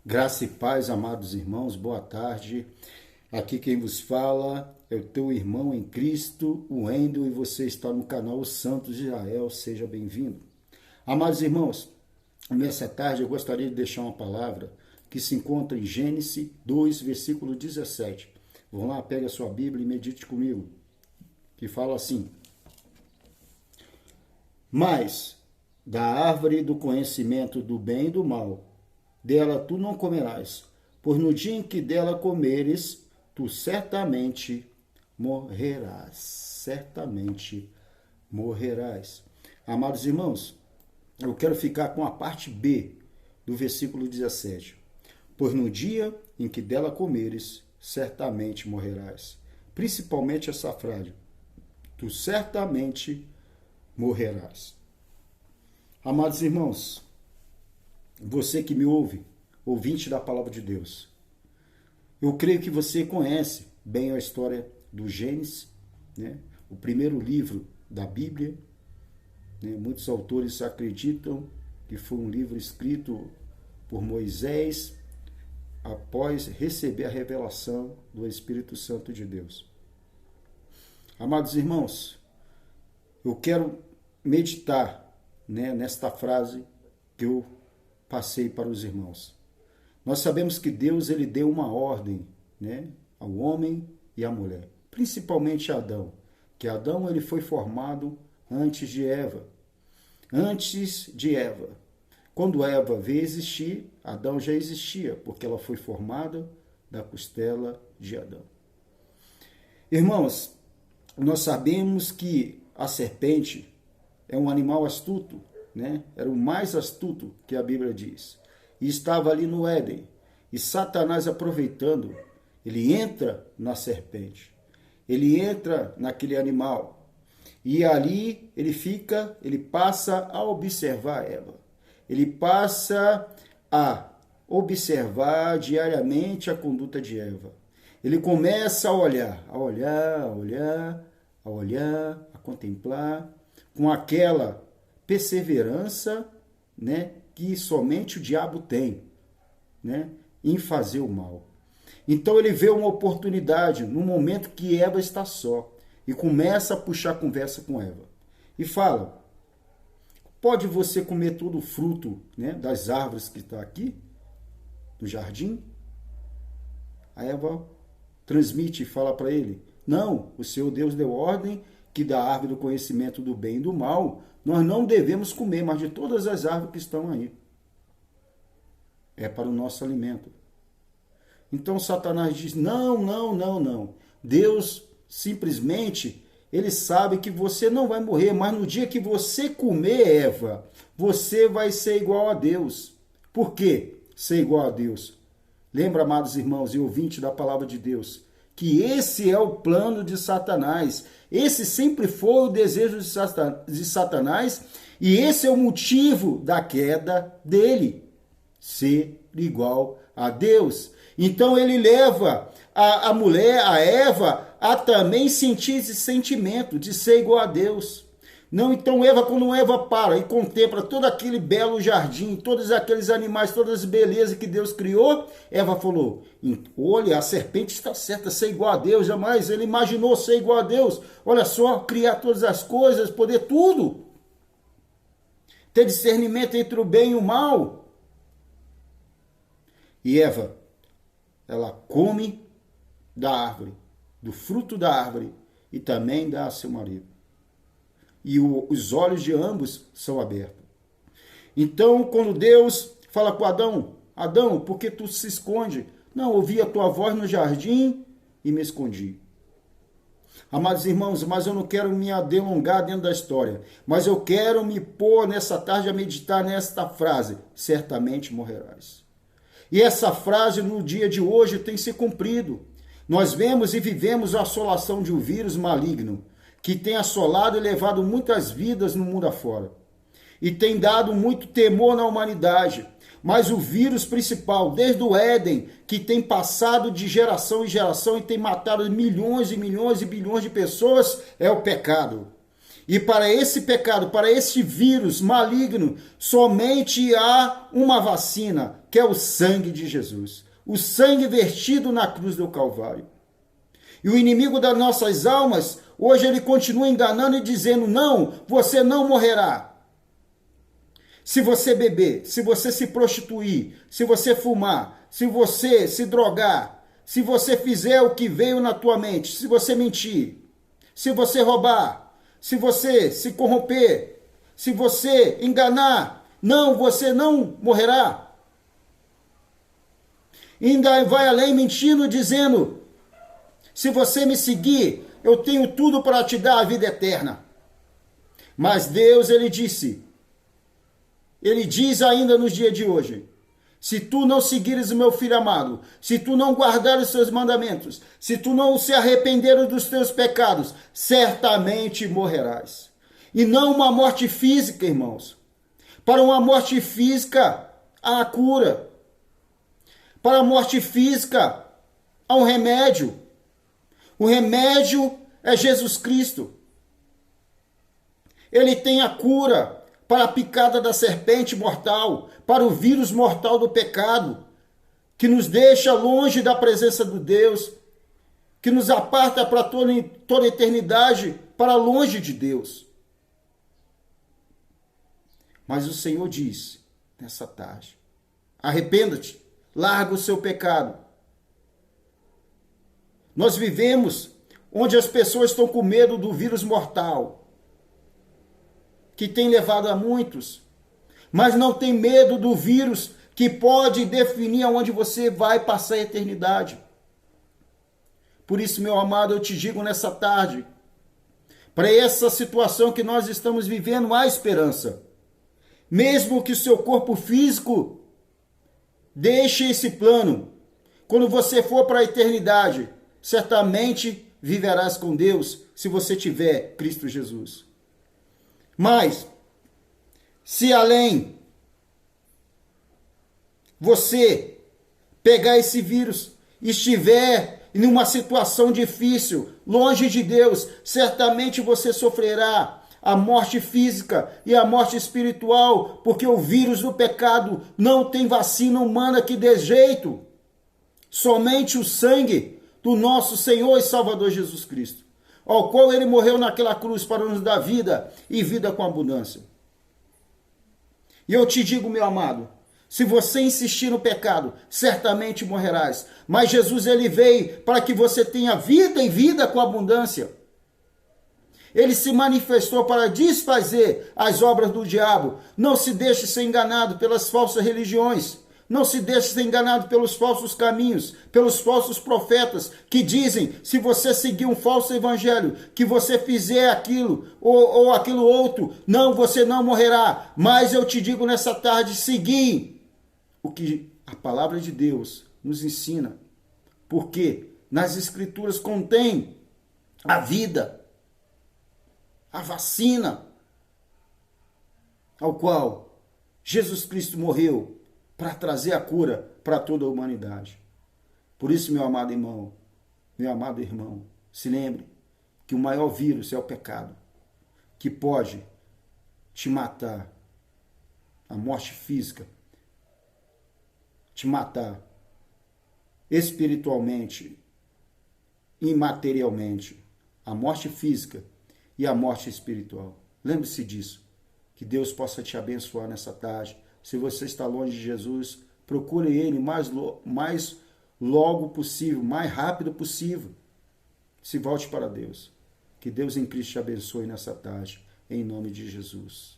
Graça e paz, amados irmãos, boa tarde. Aqui quem vos fala é o teu irmão em Cristo, o Wendel, e você está no canal Os Santos de Israel. Seja bem-vindo. Amados irmãos, nessa tarde eu gostaria de deixar uma palavra que se encontra em Gênesis 2, versículo 17. Vamos lá, pega a sua Bíblia e medite comigo, que fala assim: Mas da árvore do conhecimento do bem e do mal, dela tu não comerás, pois no dia em que dela comeres, tu certamente morrerás. Certamente morrerás. Amados irmãos, eu quero ficar com a parte B do versículo 17. Pois no dia em que dela comeres, certamente morrerás. Principalmente essa frase: tu certamente morrerás. Amados irmãos, você que me ouve, ouvinte da palavra de Deus, eu creio que você conhece bem a história do Gênesis, né? O primeiro livro da Bíblia. Muitos autores acreditam que foi um livro escrito por Moisés após receber a revelação do Espírito Santo de Deus. Amados irmãos, eu quero meditar, nesta frase que eu passei para os irmãos. Nós sabemos que Deus ele deu uma ordem, ao homem e à mulher, principalmente a Adão, que Adão ele foi formado antes de Eva. Antes de Eva. Quando Eva veio existir, Adão já existia, porque ela foi formada da costela de Adão. Irmãos, nós sabemos que a serpente é um animal astuto, Era o mais astuto que a Bíblia diz. E estava ali no Éden. E Satanás, aproveitando, ele entra na serpente. Ele entra naquele animal. E ali ele passa a observar Eva. Ele passa a observar diariamente a conduta de Eva. Ele começa a olhar, a contemplar, com aquela perseverança, que somente o diabo tem, em fazer o mal. Então ele vê uma oportunidade no momento que Eva está só e começa a puxar conversa com Eva e fala: pode você comer todo o fruto, das árvores que está aqui no jardim? A Eva transmite e fala para ele: não, o Senhor Deus deu ordem que da árvore do conhecimento do bem e do mal nós não devemos comer, mas de todas as árvores que estão aí. É para o nosso alimento. Então Satanás diz: não. Deus simplesmente, ele sabe que você não vai morrer, mas no dia que você comer, Eva, você vai ser igual a Deus. Por quê ser igual a Deus? Lembra, amados irmãos e ouvintes da palavra de Deus, que esse é o plano de Satanás. Esse sempre foi o desejo de Satanás e esse é o motivo da queda dele, ser igual a Deus. Então ele leva a mulher, a Eva, a também sentir esse sentimento de ser igual a Deus. Não, então quando Eva para e contempla todo aquele belo jardim, todos aqueles animais, todas as belezas que Deus criou, Eva falou: olha, a serpente está certa, ser igual a Deus, jamais ele imaginou ser igual a Deus. Olha só, criar todas as coisas, poder tudo, ter discernimento entre o bem e o mal. E Eva, ela come da árvore, do fruto da árvore, e também dá a seu marido. E os olhos de ambos são abertos. Então, quando Deus fala com Adão: Adão, por que tu se esconde? Não, ouvi a tua voz no jardim e me escondi. Amados irmãos, mas eu não quero me delongar dentro da história, mas eu quero me pôr nessa tarde a meditar nesta frase: certamente morrerás. E essa frase no dia de hoje tem se cumprido. Nós vemos e vivemos a assolação de um vírus maligno que tem assolado e levado muitas vidas no mundo afora. E tem dado muito temor na humanidade. Mas o vírus principal, desde o Éden, que tem passado de geração em geração e tem matado milhões e milhões e bilhões de pessoas, é o pecado. E para esse pecado, para esse vírus maligno, somente há uma vacina, que é o sangue de Jesus. O sangue vertido na cruz do Calvário. E o inimigo das nossas almas, hoje ele continua enganando e dizendo, não, você não morrerá. Se você beber, se você se prostituir, se você fumar, se você se drogar, se você fizer o que veio na tua mente, se você mentir, se você roubar, se você se corromper, se você enganar, não, você não morrerá. Ainda vai além mentindo, dizendo, se você me seguir, eu tenho tudo para te dar a vida eterna. Mas Deus, ele diz ainda nos dias de hoje, se tu não seguires o meu filho amado, se tu não guardares os seus mandamentos, se tu não se arrependeres dos teus pecados, certamente morrerás. E não uma morte física, irmãos. Para uma morte física, há a cura. Para a morte física, há um remédio. O remédio é Jesus Cristo. Ele tem a cura para a picada da serpente mortal, para o vírus mortal do pecado, que nos deixa longe da presença de Deus, que nos aparta para toda a eternidade, para longe de Deus. Mas o Senhor diz, nessa tarde, arrependa-te, larga o seu pecado. Nós vivemos onde as pessoas estão com medo do vírus mortal, que tem levado a muitos, mas não tem medo do vírus que pode definir aonde você vai passar a eternidade. Por isso, meu amado, eu te digo nessa tarde, para essa situação que nós estamos vivendo, há esperança. Mesmo que o seu corpo físico deixe esse plano, quando você for para a eternidade, certamente viverás com Deus se você tiver Cristo Jesus. Mas, se além você pegar esse vírus e estiver em uma situação difícil, longe de Deus, certamente você sofrerá a morte física e a morte espiritual, porque o vírus do pecado não tem vacina humana que dê jeito. Somente o sangue do nosso Senhor e Salvador Jesus Cristo, ao qual ele morreu naquela cruz para nos dar vida e vida com abundância. E eu te digo, meu amado, se você insistir no pecado, certamente morrerás. Mas Jesus, ele veio para que você tenha vida e vida com abundância. Ele se manifestou para desfazer as obras do diabo. Não se deixe ser enganado pelas falsas religiões. Não se deixe ser enganado pelos falsos caminhos, pelos falsos profetas que dizem, se você seguir um falso evangelho, que você fizer aquilo ou aquilo outro, não, você não morrerá. Mas eu te digo nessa tarde, segui o que a palavra de Deus nos ensina. Porque nas Escrituras contém a vida, a vacina, ao qual Jesus Cristo morreu para trazer a cura para toda a humanidade. Por isso, meu amado irmão, se lembre que o maior vírus é o pecado, que pode te matar, a morte física, te matar espiritualmente e materialmente, a morte física e a morte espiritual. Lembre-se disso. Que Deus possa te abençoar nessa tarde. Se você está longe de Jesus, procure Ele mais logo possível, mais rápido possível. Se volte para Deus. Que Deus em Cristo te abençoe nessa tarde, em nome de Jesus.